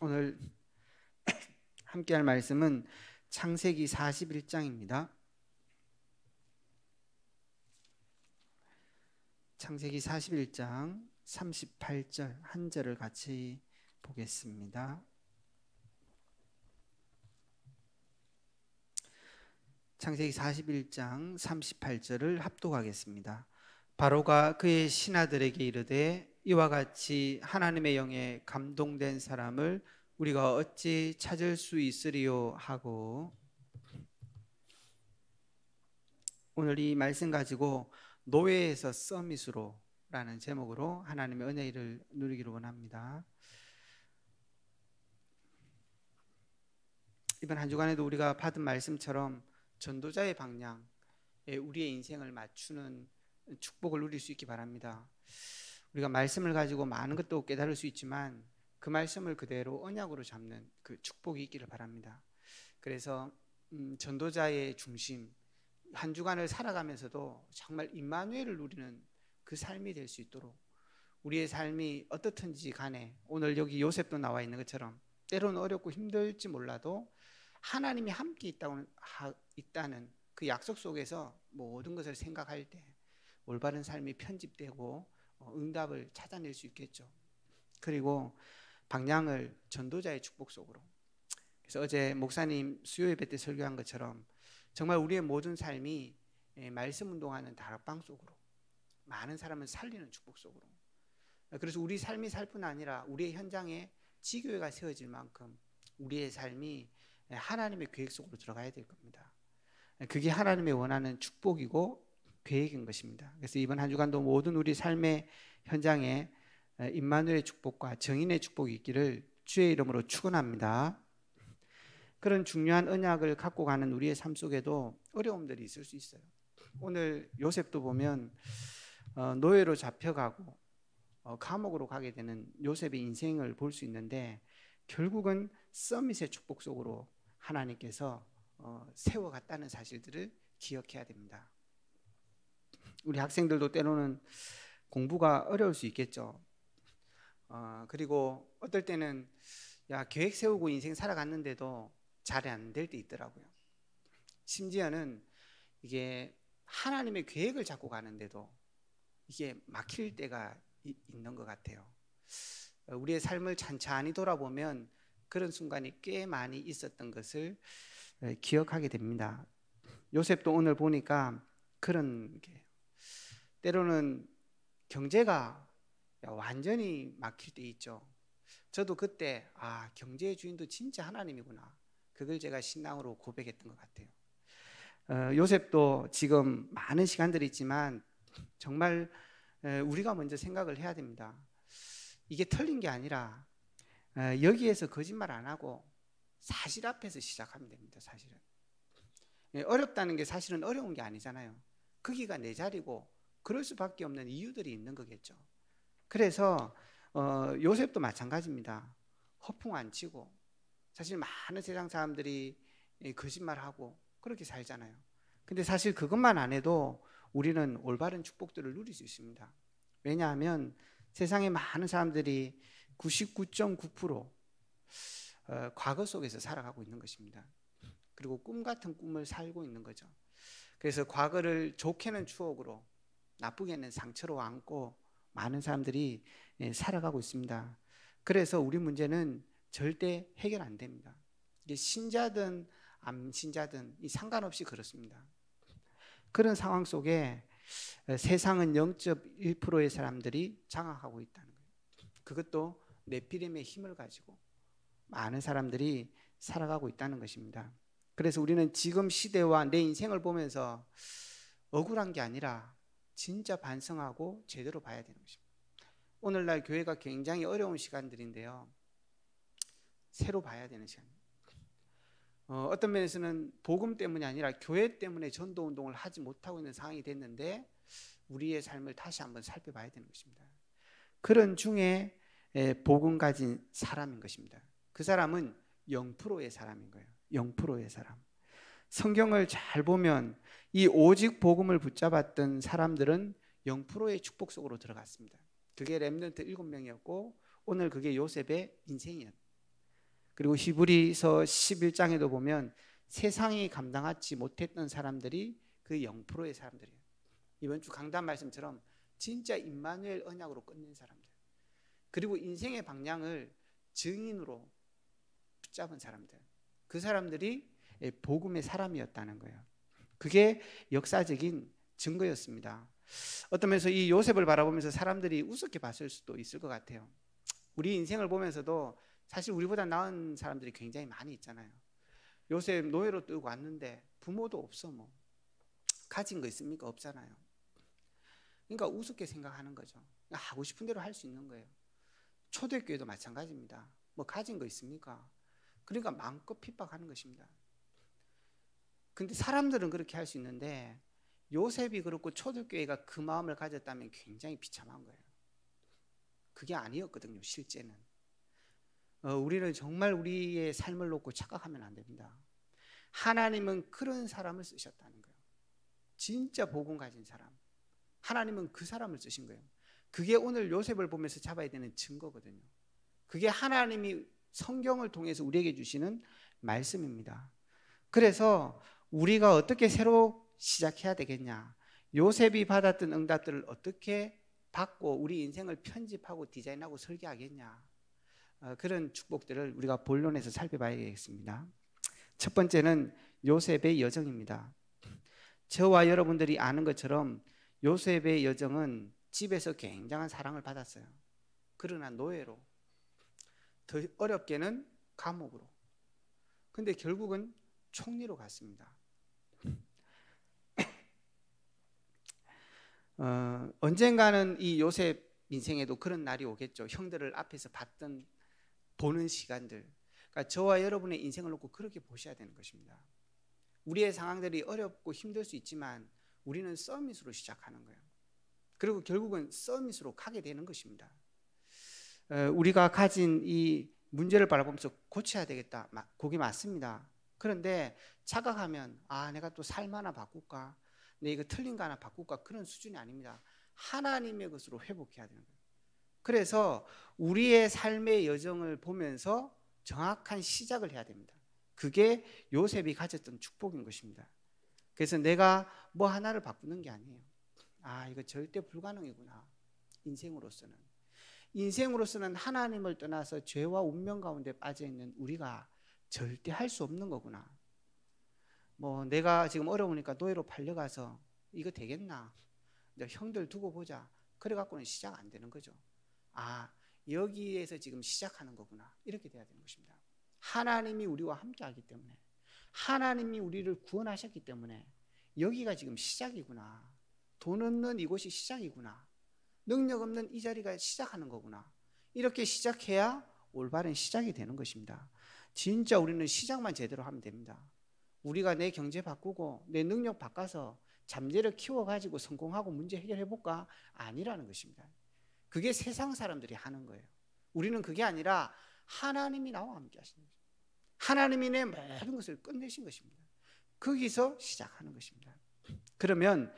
오늘 함께 할 말씀은 창세기 41장입니다. 창세기 41장 38절 한 절을 같이 보겠습니다. 창세기 41장 38절을 합독하겠습니다. 바로가 그의 신하들에게 이르되 이와 같이 하나님의 영에 감동된 사람을 우리가 어찌 찾을 수 있으리요 하고, 오늘 이 말씀 가지고 노예에서 서밋으로 라는 제목으로 하나님의 은혜를 누리기를 원합니다. 이번 한 주간에도 우리가 받은 말씀처럼 전도자의 방향에 우리의 인생을 맞추는 축복을 누릴 수 있기 바랍니다. 우리가 말씀을 가지고 많은 것도 깨달을 수 있지만 그 말씀을 그대로 언약으로 잡는 그 축복이 있기를 바랍니다. 그래서 전도자의 중심, 한 주간을 살아가면서도 정말 임마누엘을 누리는 그 삶이 될 수 있도록, 우리의 삶이 어떻든지 간에 오늘 여기 요셉도 나와 있는 것처럼 때로는 어렵고 힘들지 몰라도 하나님이 함께 있다는 그 약속 속에서 모든 것을 생각할 때 올바른 삶이 편집되고 응답을 찾아낼 수 있겠죠. 그리고 방향을 전도자의 축복 속으로. 그래서 어제 목사님 수요 예배 때 설교한 것처럼 정말 우리의 모든 삶이 말씀 운동하는 다락방 속으로, 많은 사람을 살리는 축복 속으로. 그래서 우리 삶이 살 뿐 아니라 우리의 현장에 지교회가 세워질 만큼 우리의 삶이 하나님의 계획 속으로 들어가야 될 겁니다. 그게 하나님의 원하는 축복이고 계획인 것입니다. 그래서 이번 한 주간도 모든 우리 삶의 현장에 임마누엘의 축복과 정인의 축복이 있기를 주의 이름으로 축원합니다. 그런 중요한 언약을 갖고 가는 우리의 삶 속에도 어려움들이 있을 수 있어요. 오늘 요셉도 보면 노예로 잡혀가고 감옥으로 가게 되는 요셉의 인생을 볼 수 있는데, 결국은 서밋의 축복 속으로 하나님께서 세워갔다는 사실들을 기억해야 됩니다. 우리 학생들도 때로는 공부가 어려울 수 있겠죠. 그리고 어떨 때는 계획 세우고 인생 살아갔는데도 잘 안 될 때 있더라고요. 심지어는 이게 하나님의 계획을 잡고 가는데도 이게 막힐 때가 있는 것 같아요. 우리의 삶을 찬찬히 돌아보면 그런 순간이 꽤 많이 있었던 것을 기억하게 됩니다. 요셉도 오늘 보니까 그런 게, 때로는 경제가 완전히 막힐 때 있죠. 저도 그때 경제의 주인도 진짜 하나님이구나, 그걸 제가 신앙으로 고백했던 것 같아요. 요셉도 지금 많은 시간들이 있지만 정말 우리가 먼저 생각을 해야 됩니다. 이게 틀린 게 아니라 여기에서 거짓말 안 하고 사실 앞에서 시작하면 됩니다. 사실은 어렵다는 게 사실은 어려운 게 아니잖아요. 거기가 내 자리고 그럴 수밖에 없는 이유들이 있는 거겠죠. 그래서 요셉도 마찬가지입니다. 허풍 안 치고, 사실 많은 세상 사람들이 거짓말하고 그렇게 살잖아요. 근데 사실 그것만 안 해도 우리는 올바른 축복들을 누릴 수 있습니다. 왜냐하면 세상에 많은 사람들이 99.9% 과거 속에서 살아가고 있는 것입니다. 그리고 꿈 같은 꿈을 살고 있는 거죠. 그래서 과거를 좋게는 추억으로, 나쁘게는 상처로 안고 많은 사람들이 살아가고 있습니다. 그래서 우리 문제는 절대 해결 안 됩니다. 이게 신자든 안 신자든 상관없이 그렇습니다. 그런 상황 속에 세상은 0.1%의 사람들이 장악하고 있다는 거예요. 그것도 네피림의 힘을 가지고 많은 사람들이 살아가고 있다는 것입니다. 그래서 우리는 지금 시대와 내 인생을 보면서 억울한 게 아니라 진짜 반성하고 제대로 봐야 되는 것입니다. 오늘날 교회가 굉장히 어려운 시간들인데요, 새로 봐야 되는 시간입니다. 어떤 면에서는 복음 때문이 아니라 교회 때문에 전도운동을 하지 못하고 있는 상황이 됐는데 우리의 삶을 다시 한번 살펴봐야 되는 것입니다. 그런 중에 복음 가진 사람인 것입니다. 그 사람은 0%의 사람인 거예요. 0%의 사람. 성경을 잘 보면 이 오직 복음을 붙잡았던 사람들은 0%의 축복 속으로 들어갔습니다. 그게 렘넌트 7명이었고 오늘 그게 요셉의 인생이었다. 그리고 히브리서 11장에도 보면 세상이 감당하지 못했던 사람들이 그 0%의 사람들이에요. 이번 주 강단 말씀처럼 진짜 임마누엘 언약으로 끝낸 사람들, 그리고 인생의 방향을 증인으로 붙잡은 사람들, 그 사람들이 복음의 사람이었다는 거예요. 그게 역사적인 증거였습니다. 어떤 면에서 이 요셉을 바라보면서 사람들이 우습게 봤을 수도 있을 것 같아요. 우리 인생을 보면서도 사실 우리보다 나은 사람들이 굉장히 많이 있잖아요. 요셉 노예로 뜨고 왔는데 부모도 없어, 뭐 가진 거 있습니까? 없잖아요. 그러니까 우습게 생각하는 거죠. 하고 싶은 대로 할 수 있는 거예요. 초대교회도 마찬가지입니다. 뭐 가진 거 있습니까? 그러니까 마음껏 핍박하는 것입니다. 근데 사람들은 그렇게 할 수 있는데 요셉이 그렇고 초대교회가 그 마음을 가졌다면 굉장히 비참한 거예요. 그게 아니었거든요, 실제는. 우리는 정말 우리의 삶을 놓고 착각하면 안 됩니다. 하나님은 그런 사람을 쓰셨다는 거예요. 진짜 복음 가진 사람. 하나님은 그 사람을 쓰신 거예요. 그게 오늘 요셉을 보면서 잡아야 되는 증거거든요. 그게 하나님이 성경을 통해서 우리에게 주시는 말씀입니다. 그래서 우리가 어떻게 새로 시작해야 되겠냐, 요셉이 받았던 응답들을 어떻게 받고 우리 인생을 편집하고 디자인하고 설계하겠냐, 그런 축복들을 우리가 본론에서 살펴봐야겠습니다. 첫 번째는 요셉의 여정입니다. 저와 여러분들이 아는 것처럼 요셉의 여정은 집에서 굉장한 사랑을 받았어요. 그러나 노예로, 더 어렵게는 감옥으로, 근데 결국은 총리로 갔습니다. 언젠가는 이 요셉 인생에도 그런 날이 오겠죠. 형들을 앞에서 보는 시간들. 그러니까 저와 여러분의 인생을 놓고 그렇게 보셔야 되는 것입니다. 우리의 상황들이 어렵고 힘들 수 있지만 우리는 서밋으로 시작하는 거예요. 그리고 결국은 서밋으로 가게 되는 것입니다. 우리가 가진 이 문제를 바라보면서 고쳐야 되겠다, 그게 맞습니다. 그런데 착각하면 내가 또 삶 하나 바꿀까, 내 이거 틀린 거 하나 바꿀까, 그런 수준이 아닙니다. 하나님의 것으로 회복해야 되는 거예요. 그래서 우리의 삶의 여정을 보면서 정확한 시작을 해야 됩니다. 그게 요셉이 가졌던 축복인 것입니다. 그래서 내가 뭐 하나를 바꾸는 게 아니에요. 이거 절대 불가능이구나. 인생으로서는 하나님을 떠나서 죄와 운명 가운데 빠져있는 우리가 절대 할 수 없는 거구나. 뭐 내가 지금 어려우니까 노예로 팔려가서 이거 되겠나, 형들 두고 보자, 그래 갖고는 시작 안 되는 거죠. 여기에서 지금 시작하는 거구나, 이렇게 돼야 되는 것입니다. 하나님이 우리와 함께 하기 때문에, 하나님이 우리를 구원하셨기 때문에 여기가 지금 시작이구나, 돈 없는 이곳이 시작이구나, 능력 없는 이 자리가 시작하는 거구나, 이렇게 시작해야 올바른 시작이 되는 것입니다. 진짜 우리는 시작만 제대로 하면 됩니다. 우리가 내 경제 바꾸고 내 능력 바꿔서 잠재를 키워가지고 성공하고 문제 해결해볼까? 아니라는 것입니다. 그게 세상 사람들이 하는 거예요. 우리는 그게 아니라 하나님이 나와 함께 하시는 거예요. 하나님이 내 모든 것을 끝내신 것입니다. 거기서 시작하는 것입니다. 그러면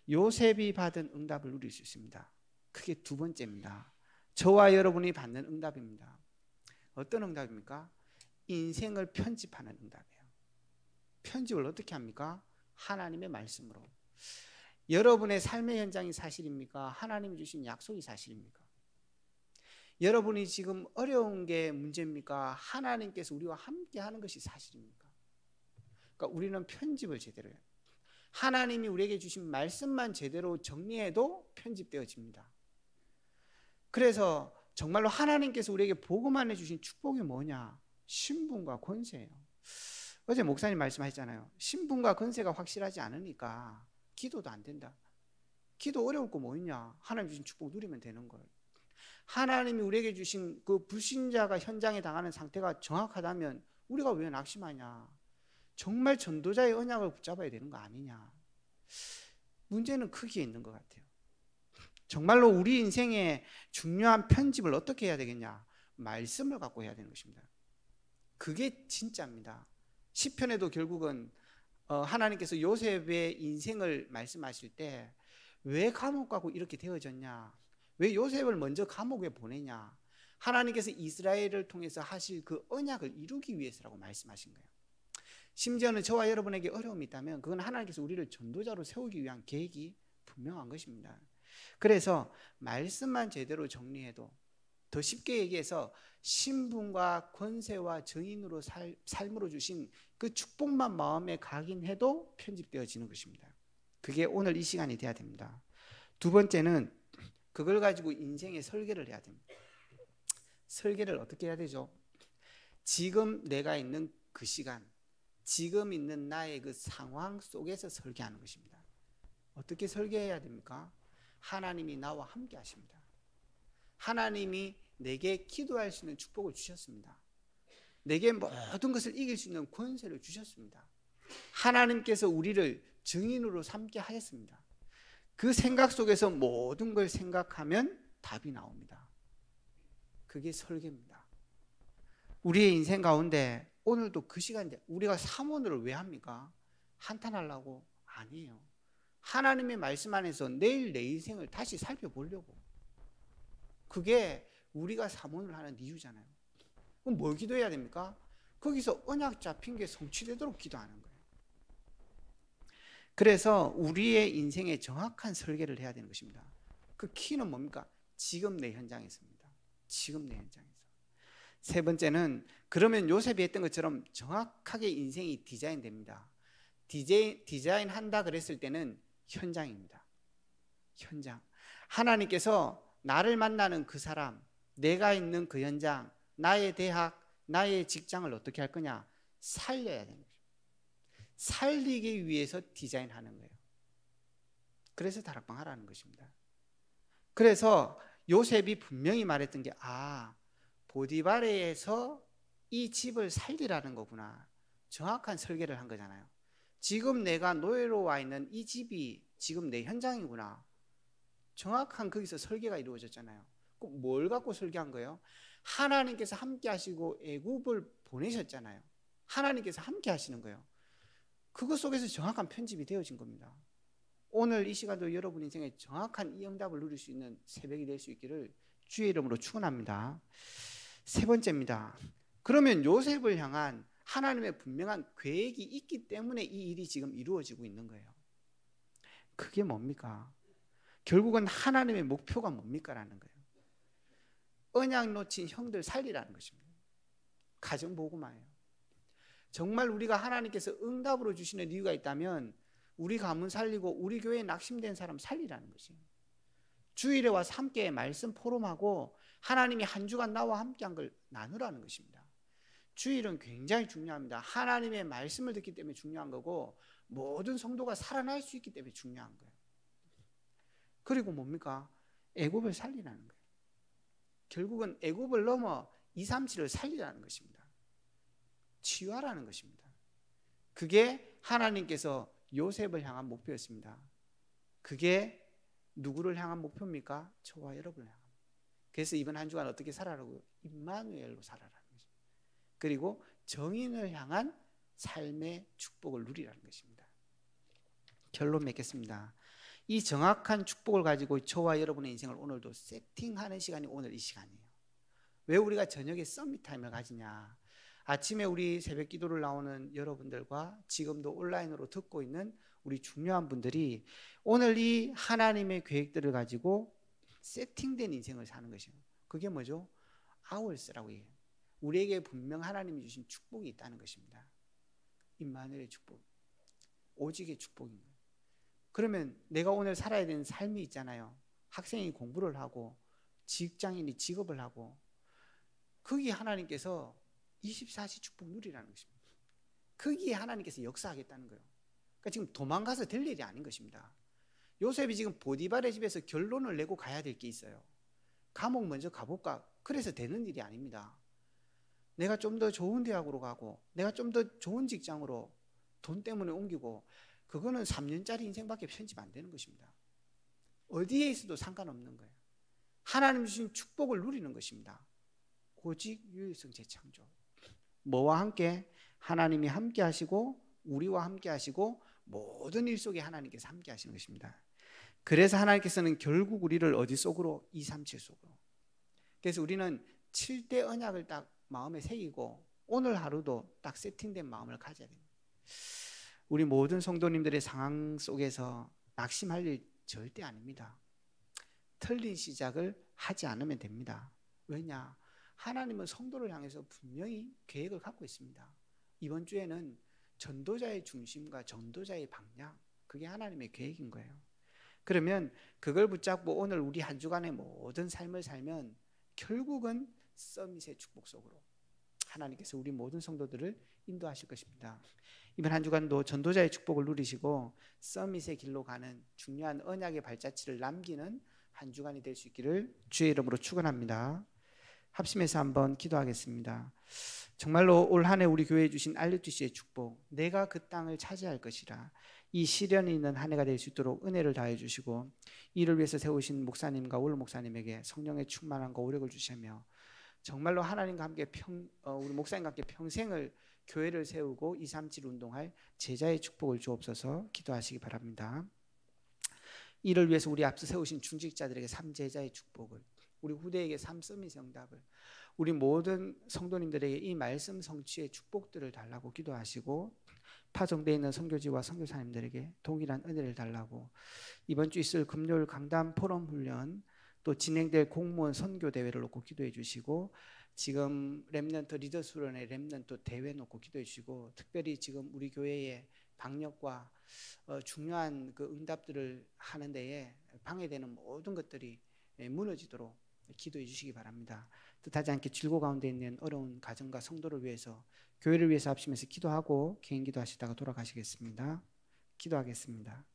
요셉이 받은 응답을 누릴 수 있습니다. 그게 두 번째입니다. 저와 여러분이 받는 응답입니다. 어떤 응답입니까? 인생을 편집하는 응답이에요. 편집을 어떻게 합니까? 하나님의 말씀으로. 여러분의 삶의 현장이 사실입니까? 하나님이 주신 약속이 사실입니까? 여러분이 지금 어려운 게 문제입니까? 하나님께서 우리와 함께 하는 것이 사실입니까? 그러니까 우리는 편집을 제대로 해요. 하나님이 우리에게 주신 말씀만 제대로 정리해도 편집되어집니다. 그래서 정말로 하나님께서 우리에게 복음만 해주신 축복이 뭐냐? 신분과 권세예요. 어제 목사님 말씀하셨잖아요. 신분과 권세가 확실하지 않으니까 기도도 안 된다. 기도 어려울 거 뭐 있냐? 하나님 주신 축복 누리면 되는 거예요. 하나님이 우리에게 주신 그 불신자가 현장에 당하는 상태가 정확하다면 우리가 왜 낙심하냐? 정말 전도자의 언약을 붙잡아야 되는 거 아니냐? 문제는 크기에 있는 것 같아요. 정말로 우리 인생의 중요한 편집을 어떻게 해야 되겠냐? 말씀을 갖고 해야 되는 것입니다. 그게 진짜입니다. 시편에도 결국은 하나님께서 요셉의 인생을 말씀하실 때 왜 감옥 가고 이렇게 되어졌냐? 왜 요셉을 먼저 감옥에 보내냐? 하나님께서 이스라엘을 통해서 하실 그 언약을 이루기 위해서라고 말씀하신 거예요. 심지어는 저와 여러분에게 어려움이 있다면 그건 하나님께서 우리를 전도자로 세우기 위한 계획이 분명한 것입니다. 그래서 말씀만 제대로 정리해도, 더 쉽게 얘기해서 신분과 권세와 정인으로 삶으로 주신 그 축복만 마음에 각인해도 편집되어지는 것입니다. 그게 오늘 이 시간이 돼야 됩니다. 두 번째는 그걸 가지고 인생의 설계를 해야 됩니다. 설계를 어떻게 해야 되죠? 지금 내가 있는 그 시간, 지금 있는 나의 그 상황 속에서 설계하는 것입니다. 어떻게 설계해야 됩니까? 하나님이 나와 함께 하십니다. 하나님이 내게 기도할 수 있는 축복을 주셨습니다. 내게 모든 것을 이길 수 있는 권세를 주셨습니다. 하나님께서 우리를 증인으로 삼게 하셨습니다. 그 생각 속에서 모든 걸 생각하면 답이 나옵니다. 그게 설계입니다. 우리의 인생 가운데 오늘도 그 시간인데 우리가 사모를 왜 합니까? 한탄하려고? 아니에요. 하나님의 말씀 안에서 내일 내 인생을 다시 살펴보려고. 그게 우리가 사모를 하는 이유잖아요. 그럼 뭘 기도해야 됩니까? 거기서 언약 잡힌 게 성취되도록 기도하는 거예요. 그래서 우리의 인생에 정확한 설계를 해야 되는 것입니다. 그 키는 뭡니까? 지금 내 현장에서입니다. 지금 내 현장에서. 세 번째는 그러면 요셉이 했던 것처럼 정확하게 인생이 디자인됩니다. 디자인한다 그랬을 때는 현장입니다. 현장. 하나님께서 나를 만나는 그 사람, 내가 있는 그 현장, 나의 대학, 나의 직장을 어떻게 할 거냐? 살려야 되는 거죠. 살리기 위해서 디자인하는 거예요. 그래서 다락방 하라는 것입니다. 그래서 요셉이 분명히 말했던 게 보디바르에서 이 집을 살리라는 거구나. 정확한 설계를 한 거잖아요. 지금 내가 노예로 와 있는 이 집이 지금 내 현장이구나. 정확한 거기서 설계가 이루어졌잖아요. 뭘 갖고 설계한 거예요? 하나님께서 함께 하시고 애굽을 보내셨잖아요. 하나님께서 함께 하시는 거예요. 그것 속에서 정확한 편집이 되어진 겁니다. 오늘 이 시간도 여러분 인생에 정확한 이 응답을 누릴 수 있는 새벽이 될 수 있기를 주의 이름으로 축원합니다. 세 번째입니다. 그러면 요셉을 향한 하나님의 분명한 계획이 있기 때문에 이 일이 지금 이루어지고 있는 거예요. 그게 뭡니까? 결국은 하나님의 목표가 뭡니까? 라는 거예요. 언약 놓친 형들 살리라는 것입니다. 가정보고마예요. 정말 우리가 하나님께서 응답으로 주시는 이유가 있다면 우리 가문 살리고 우리 교회에 낙심된 사람 살리라는 것이에요. 주일에 와서 함께 말씀 포럼하고 하나님이 한 주간 나와 함께한 걸 나누라는 것입니다. 주일은 굉장히 중요합니다. 하나님의 말씀을 듣기 때문에 중요한 거고 모든 성도가 살아날 수 있기 때문에 중요한 거예요. 그리고 뭡니까? 애굽을 살리라는 거예요. 결국은 애굽을 넘어 237을 살리라는 것입니다. 치유하라는 것입니다. 그게 하나님께서 요셉을 향한 목표였습니다. 그게 누구를 향한 목표입니까? 저와 여러분을 향한. 그래서 이번 한 주간 어떻게 살아라고? 임마누엘로 살아라는 것입니다. 그리고 정인을 향한 삶의 축복을 누리라는 것입니다. 결론 맺겠습니다. 이 정확한 축복을 가지고 저와 여러분의 인생을 오늘도 세팅하는 시간이 오늘 이 시간이에요. 왜 우리가 저녁에 서밋 타임을 가지냐? 아침에 우리 새벽 기도를 나오는 여러분들과 지금도 온라인으로 듣고 있는 우리 중요한 분들이 오늘 이 하나님의 계획들을 가지고 세팅된 인생을 사는 것이에요. 그게 뭐죠? 아울스라고 얘기해요. 우리에게 분명 하나님이 주신 축복이 있다는 것입니다. 임마누엘의 축복, 오직의 축복인 거예요. 그러면 내가 오늘 살아야 되는 삶이 있잖아요. 학생이 공부를 하고 직장인이 직업을 하고 거기에 하나님께서 24시 축복 누리라는 것입니다. 거기에 하나님께서 역사하겠다는 거예요. 그러니까 지금 도망가서 될 일이 아닌 것입니다. 요셉이 지금 보디발의 집에서 결론을 내고 가야 될 게 있어요. 감옥 먼저 가볼까? 그래서 되는 일이 아닙니다. 내가 좀 더 좋은 대학으로 가고 내가 좀 더 좋은 직장으로 돈 때문에 옮기고 그거는 3년짜리 인생밖에 편집 안 되는 것입니다. 어디에 있어도 상관없는 거예요. 하나님 주신 축복을 누리는 것입니다. 오직 유일성 재창조. 뭐와 함께? 하나님이 함께 하시고 우리와 함께 하시고 모든 일 속에 하나님께서 함께 하시는 것입니다. 그래서 하나님께서는 결국 우리를 어디 속으로? 237 속으로. 그래서 우리는 7대 언약을 딱 마음에 새기고 오늘 하루도 딱 세팅된 마음을 가져야 됩니다. 우리 모든 성도님들의 상황 속에서 낙심할 일 절대 아닙니다. 틀린 시작을 하지 않으면 됩니다. 왜냐? 하나님은 성도를 향해서 분명히 계획을 갖고 있습니다. 이번 주에는 전도자의 중심과 전도자의 방향, 그게 하나님의 계획인 거예요. 그러면 그걸 붙잡고 오늘 우리 한 주간의 모든 삶을 살면 결국은 서밋의 축복 속으로 하나님께서 우리 모든 성도들을 인도하실 것입니다. 이번 한 주간도 전도자의 축복을 누리시고 서밋의 길로 가는 중요한 언약의 발자취를 남기는 한 주간이 될 수 있기를 주의 이름으로 축원합니다. 합심해서 한번 기도하겠습니다. 정말로 올 한 해 우리 교회에 주신 알류티시의 축복, 내가 그 땅을 차지할 것이라, 이 시련이 있는 한 해가 될 수 있도록 은혜를 다해 주시고 이를 위해서 세우신 목사님과 올 목사님에게 성령의 충만함과 오력을 주시며 정말로 하나님과 함께 우리 목사님과 함께 평생을 교회를 세우고 237 운동할 제자의 축복을 주옵소서. 기도하시기 바랍니다. 이를 위해서 우리 앞서 세우신 중직자들에게 3제자의 축복을, 우리 후대에게 3서밋 응답을, 우리 모든 성도님들에게 이 말씀 성취의 축복들을 달라고 기도하시고 파송되어 있는 선교지와 선교사님들에게 동일한 은혜를 달라고, 이번 주 있을 금요일 강단 포럼 훈련, 또 진행될 공무원 선교 대회를 놓고 기도해 주시고, 지금 렘넌트 리더스 훈련의 렘넌트 대회 놓고 기도해 주시고, 특별히 지금 우리 교회의 방역과 중요한 그 응답들을 하는 데에 방해되는 모든 것들이 무너지도록 기도해 주시기 바랍니다. 뜻하지 않게 질고 가운데 있는 어려운 가정과 성도를 위해서, 교회를 위해서 합심해서 기도하고 개인 기도하시다가 돌아가시겠습니다. 기도하겠습니다.